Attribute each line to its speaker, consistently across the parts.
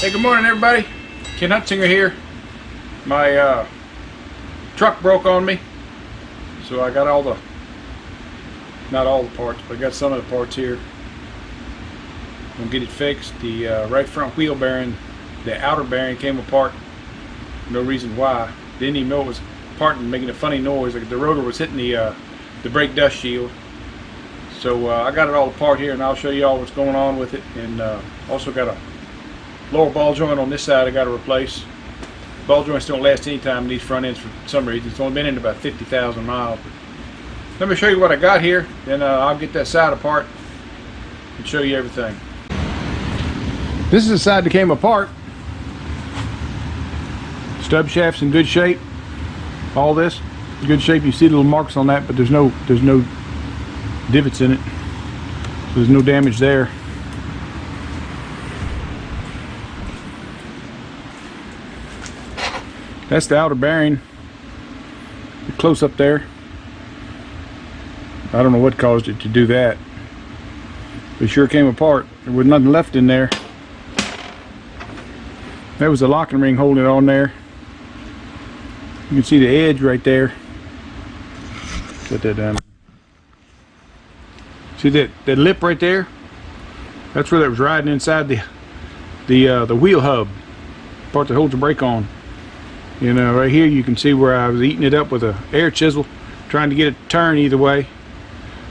Speaker 1: Hey, good morning everybody. Ken Hutzinger here. My truck broke on me, so I got not all the parts, but I got some of the parts here. I'm gonna get it fixed. The right front wheel bearing, the outer bearing came apart. No reason why. Didn't even know it was apart and making a funny noise. Like the rotor was hitting the brake dust shield. So I got it all apart here, and I'll show you all what's going on with it. And also got a lower ball joint on this side I got to replace. Ball joints don't last any time in these front ends for some reason. It's only been in about 50,000 miles. Let me show you what I got here, then I'll get that side apart and show you everything. This is the side that came apart. Stub shaft's in good shape. All this in good shape. You see little marks on that, but there's no divots in it, so there's no damage there. That's the outer bearing. Close up there. I don't know what caused it to do that. It sure came apart. There was nothing left in there. That was the locking ring holding it on there. You can see the edge right there. Set that down. See that lip right there? That's where that was riding inside the wheel hub, part that holds the brake on. You know, right here you can see where I was eating it up with an air chisel, trying to get it to turn either way.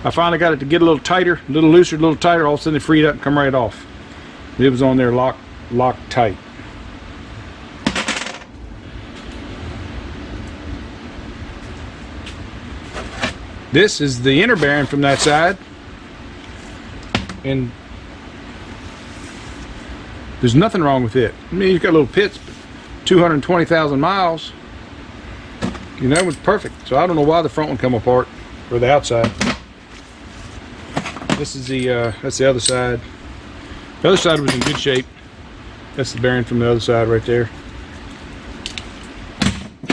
Speaker 1: I finally got it to get a little tighter, a little looser, a little tighter. All of a sudden it freed up and come right off. It was on there locked tight. This is the inner bearing from that side, and there's nothing wrong with it. I mean, you've got little pits, but 220,000 miles. You know, that was perfect. So I don't know why the front one come apart, or the outside. This is that's the other side. The other side was in good shape. That's the bearing from the other side right there.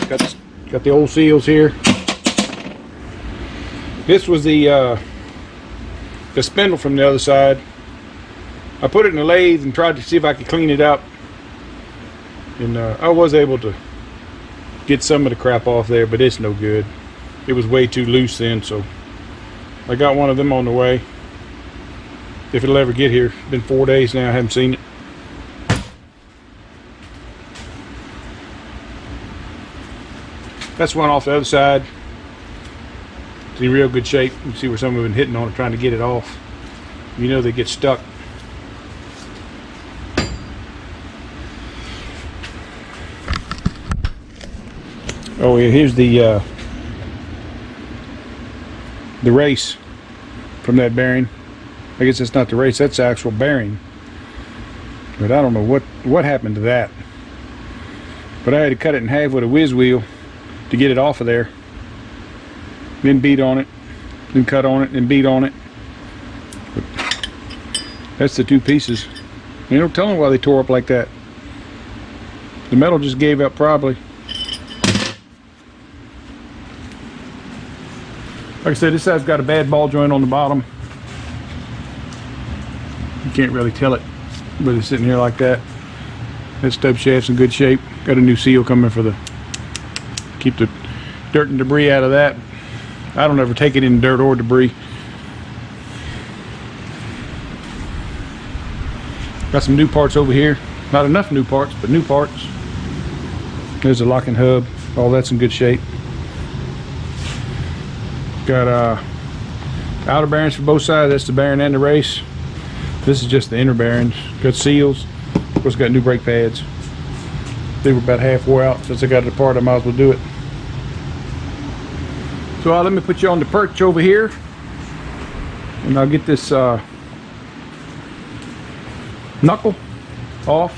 Speaker 1: Got the old seals here. This was the spindle from the other side. I put it in the lathe and tried to see if I could clean it up, and I was able to get some of the crap off there, but it's no good. It was way too loose then, so I got one of them on the way. If it'll ever get here. It's been 4 days now, I haven't seen it. That's one off the other side. It's in real good shape. You can see where some have been hitting on it trying to get it off. You know they get stuck. Oh yeah, here's the race from that bearing. I guess it's not the race, that's the actual bearing. But I don't know what happened to that. But I had to cut it in half with a whiz wheel to get it off of there. Then beat on it, then cut on it, then beat on it. But that's the two pieces. You know, tell them why they tore up like that. The metal just gave up probably. Like I said, this side's got a bad ball joint on the bottom. You can't really tell it, but it's sitting here like that. That stub shaft's in good shape. Got a new seal coming for keep the dirt and debris out of that. I don't ever take it in dirt or debris. Got some new parts over here. Not enough new parts, but new parts. There's a locking hub. All that's in good shape. Got outer bearings for both sides. That's the bearing and the race. This is just the inner bearings. Got seals. Of course, got new brake pads. They were about half wore out. Since I got it apart, I might as well do it. So let me put you on the perch over here, and I'll get this knuckle off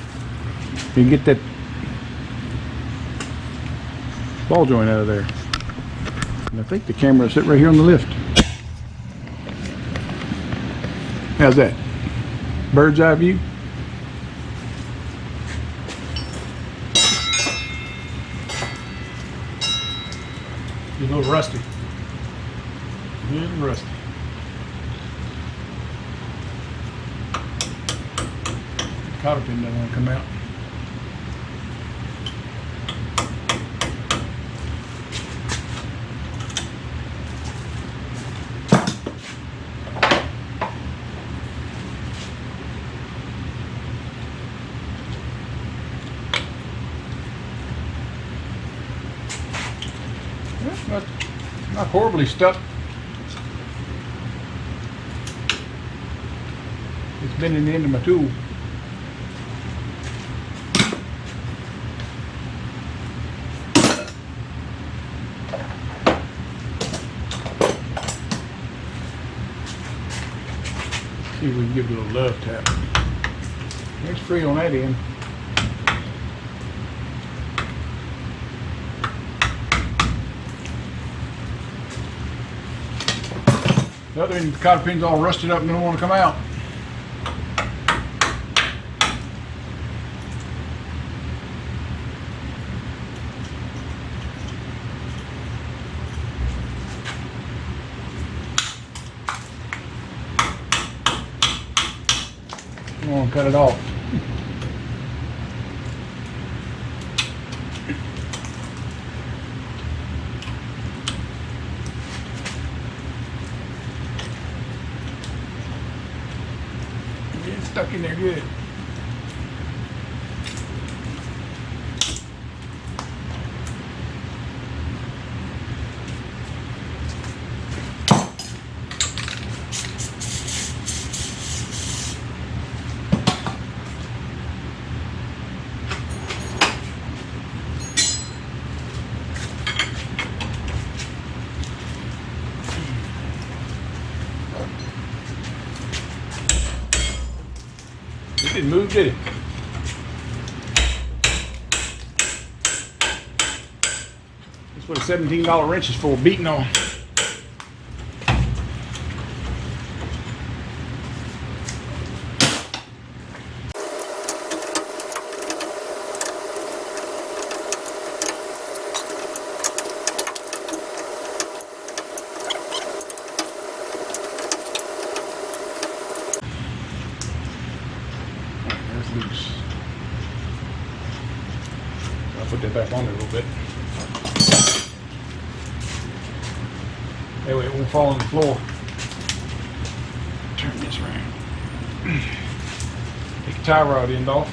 Speaker 1: and get that ball joint out of there. And I think the camera will sit right here on the lift. How's that? Bird's eye view? It's a little rusty. A little rusty. Cotter pin doesn't want to come out. Not horribly stuck. It's bending the end of my tool. See if we can give it a little love tap. It's free on that end. The other end of the cotter pin's all rusted up and don't want to come out. I want to cut it off. It's stuck in there good. It didn't move, did it? That's what a $17 wrench is for, beating on. Loose. I'll put that back on there a little bit. That way it won't fall on the floor. Turn this around. Take the tie rod end off.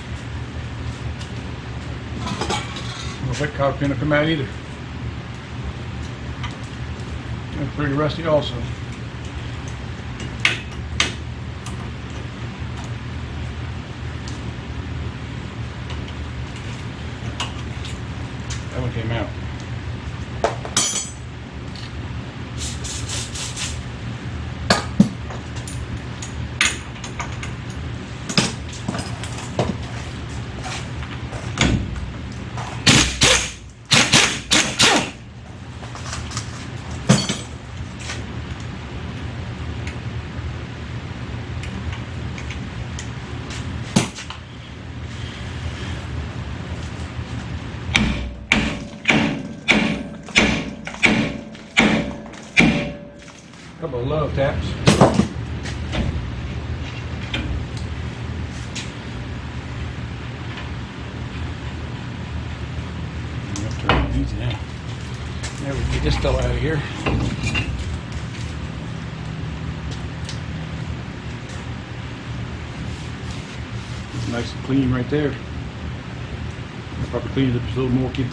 Speaker 1: I don't know if that cotter pin will come out either. It's pretty rusty also. That one came out. Couple of love taps. Turn it easy now. There we get this fella out of here. It's nice and clean right there. I'll probably clean it up just a little more. Keep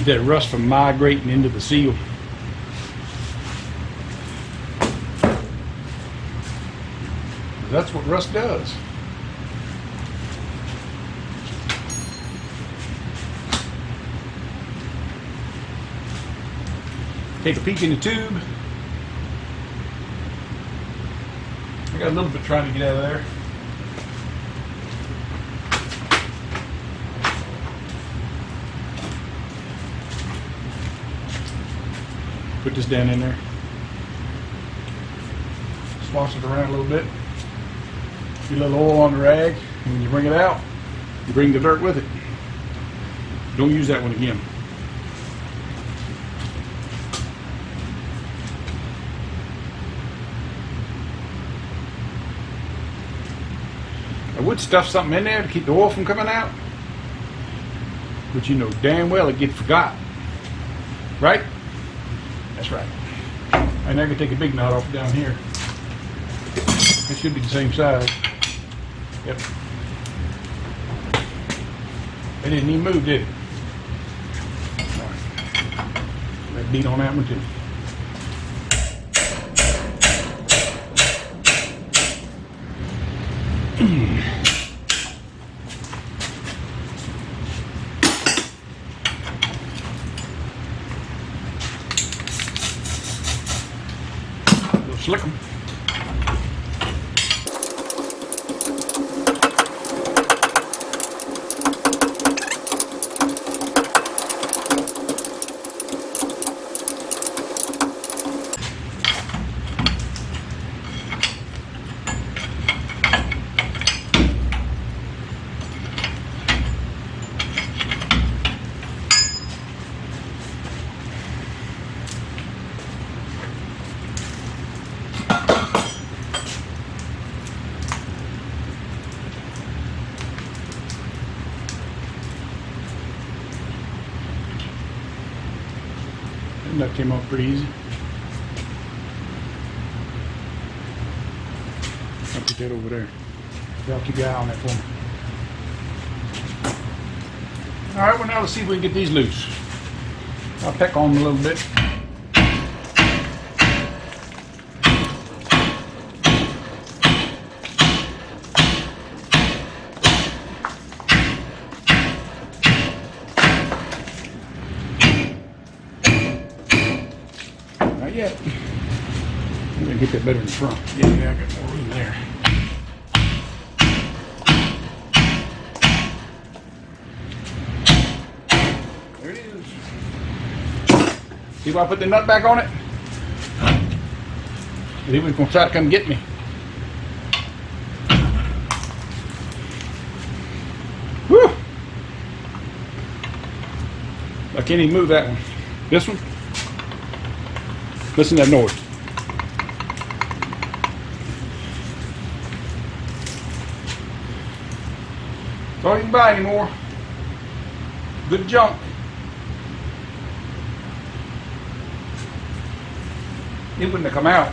Speaker 1: that rust from migrating into the seal. That's what rust does. Take a peek in the tube. I got a little bit trying to get out of there. Put this down in there. Slosh it around a little bit. Get a little oil on the rag, and when you bring it out, you bring the dirt with it. Don't use that one again. I would stuff something in there to keep the oil from coming out, but you know damn well it gets forgot. Right? That's right. And I can take a big knot off down here. It should be the same size. Yep. It didn't even move, did it? Right. beat on that one too. Go slick them. That came off pretty easy. I'll put that over there. Y'all keep your eye on that for me. Alright, well now let's see if we can get these loose. I'll peck on them a little bit. Not yet. I'm going to get that better in the front. Yeah, I got more room there. There it is. See if I put the nut back on it? He was going to try to come get me. Whew! I can't even move that one. This one? Listen to that noise. That's all you can buy anymore. Good junk. It wouldn't have come out.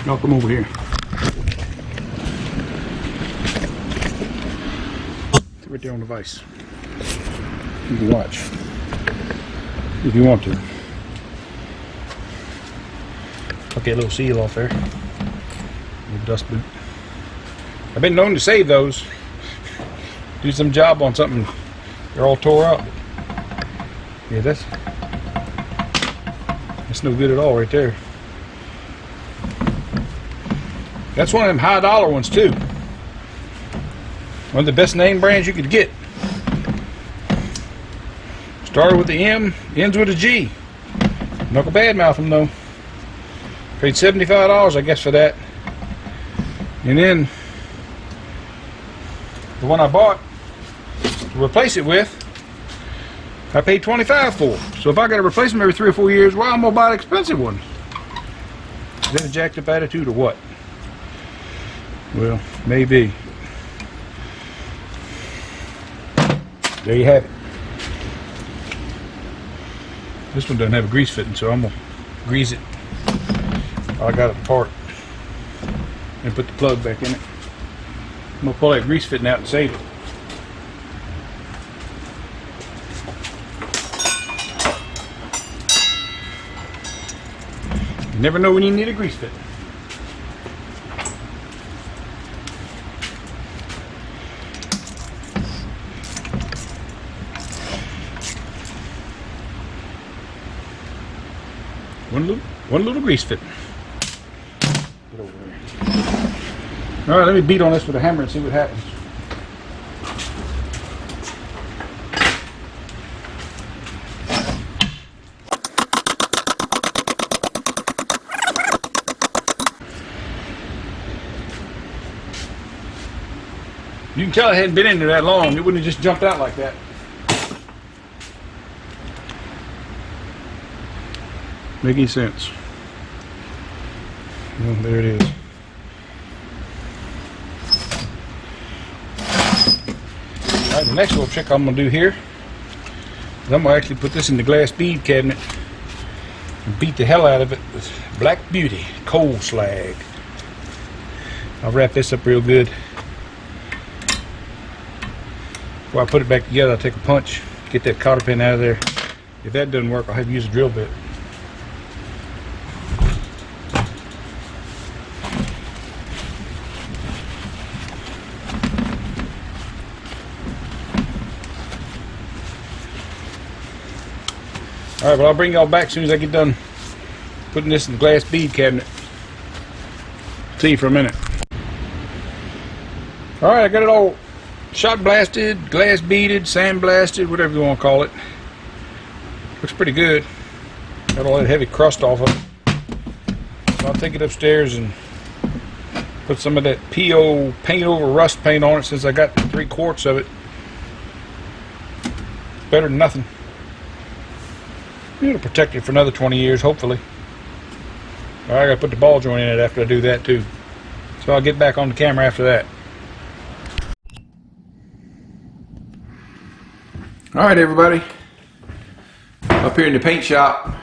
Speaker 1: I'll come over here. It's right there on the vise. You can watch if you want to. Okay, a little seal off there. Little dust boot. I've been known to save those. Do some job on something. They're all tore up. Yeah, that's no good at all right there. That's one of them high dollar ones too. One of the best name brands you could get. Started with the M, ends with a G. Not gonna badmouth them though. Paid $75 I guess for that. And then the one I bought to replace it with, I paid $25 for. So if I gotta replace them every 3 or 4 years, well, I'm gonna buy the expensive one. Is that a jacked up attitude or what? Well, maybe. There you have it. This one doesn't have a grease fitting, so I'm gonna grease it. I got it apart and put the plug back in it. I'm gonna pull that grease fitting out and save it. You never know when you need a grease fitting. One little grease fitting. Get over there. All right, let me beat on this with a hammer and see what happens. You can tell it hadn't been in there that long. It wouldn't have just jumped out like that. Make any sense? Well, there it is. Alright, the next little trick I'm going to do here is I'm going to actually put this in the glass bead cabinet and beat the hell out of it with Black Beauty coal slag. I'll wrap this up real good. Before I put it back together, I'll take a punch, get that cotter pin out of there. If that doesn't work, I'll have to use a drill bit. Alright, well, I'll bring y'all back as soon as I get done putting this in the glass bead cabinet. See you for a minute. Alright, I got it all shot blasted, glass beaded, sand blasted, whatever you want to call it. Looks pretty good. Got all that heavy crust off of it. So I'll take it upstairs and put some of that PO paint over rust paint on it, since I got 3 quarts of it. Better than nothing. It'll protect it for another 20 years, hopefully. Alright, I gotta put the ball joint in it after I do that too. So I'll get back on the camera after that. Alright everybody, up here in the paint shop,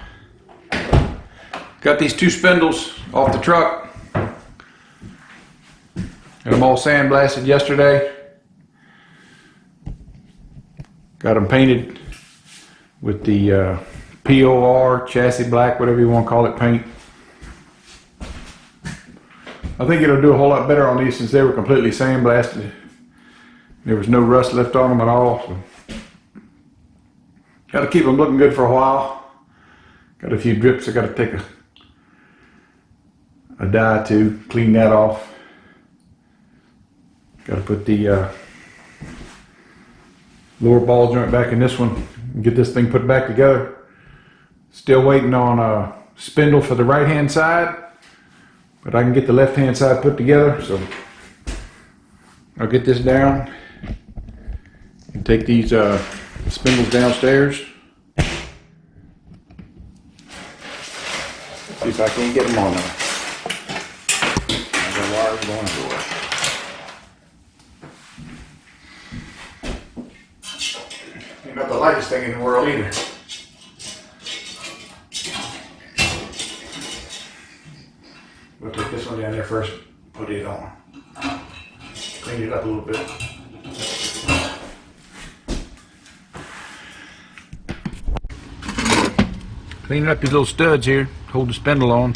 Speaker 1: got these 2 spindles off the truck. Got them all sandblasted yesterday. Got them painted with the POR, chassis black, whatever you want to call it, paint. I think it'll do a whole lot better on these since they were completely sandblasted. There was no rust left on them at all. So. Got to keep them looking good for a while. Got a few drips I got to take a dye to clean that off. Got to put the lower ball joint back in this one and get this thing put back together. Still waiting on a spindle for the right hand side, but I can get the left hand side put together, so I'll get this down and take these spindles downstairs. See if I can get them on there. The wires going everywhere. Ain't not the lightest thing in the world either. We'll take this one down there first, put it on. Clean it up a little bit. Cleaning up these little studs here, hold the spindle on.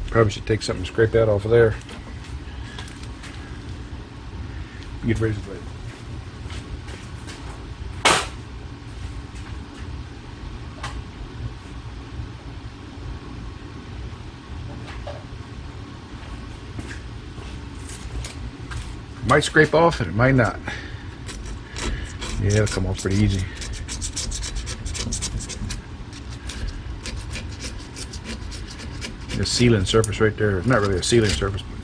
Speaker 1: Probably should take something to scrape that off of there. Get razor blade. It might scrape off and it might not. Yeah, it'll come off pretty easy. A sealing surface right there. Not really a sealing surface, but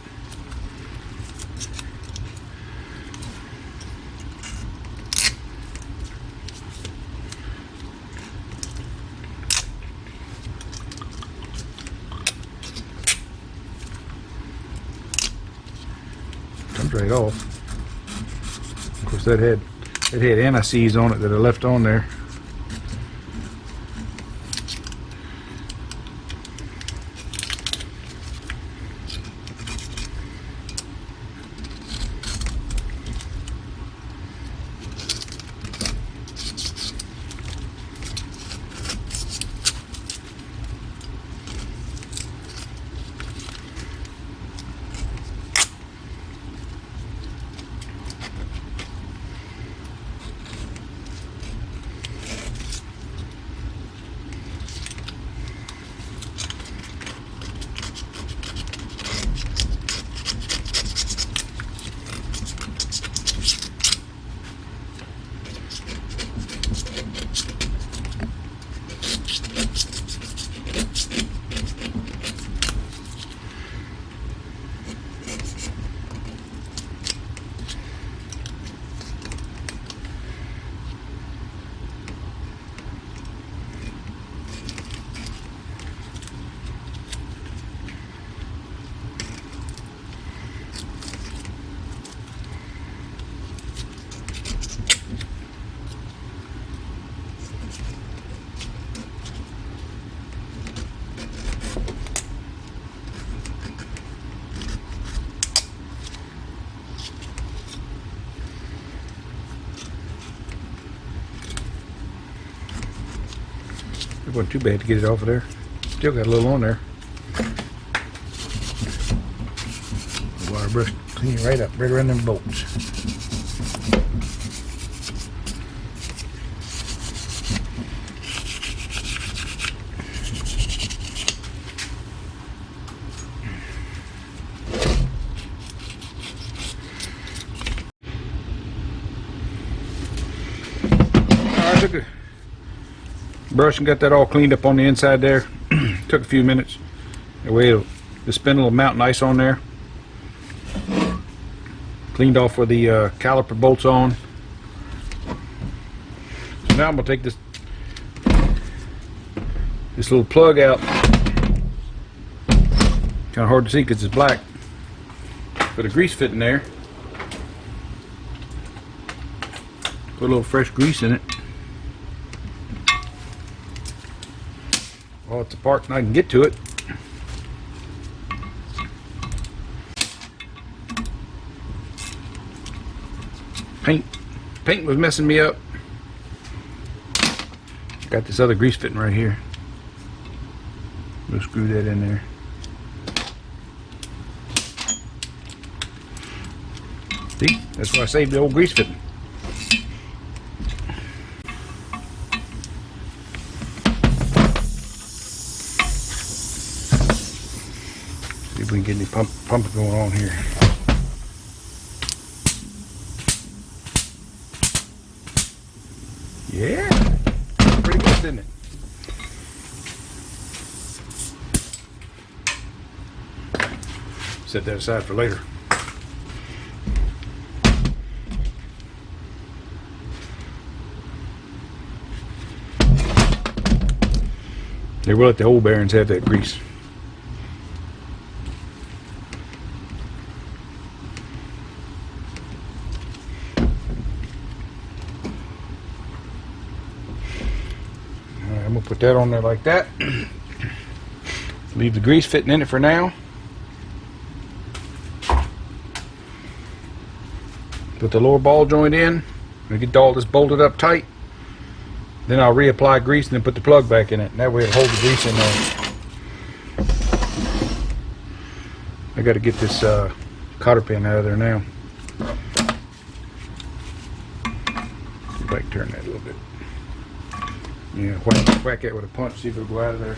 Speaker 1: comes right off. Of course, that had anti-seize on it that I left on there. wasn't too bad to get it off of there. Still got a little on there. The water brush clean it right up, right around them bolts. I took a brush and got that all cleaned up on the inside there. Took a few minutes. That way the spindle will mount nice on there. Cleaned off where the caliper bolts on. So now I'm gonna take this little plug out. Kind of hard to see because it's black. Put a grease fit in there. Put a little fresh grease in it. Well, it's apart and I can get to it. Paint was messing me up. Got this other grease fitting right here. We'll screw that in there. See, that's why I saved the old grease fitting. See if we can get any pumping going on here. Yeah, pretty good, didn't it? Set that aside for later. They will let the old bearings have that grease. Alright, I'm going to put that on there like that. Leave the grease fitting in it for now. Put the lower ball joint in. And get all this bolted up tight. Then I'll reapply grease and then put the plug back in it. And that way it'll hold the grease in there. I got to get this cotter pin out of there now. See if I can turn that a little bit. Yeah, whack it with a punch, see if it'll go out of there.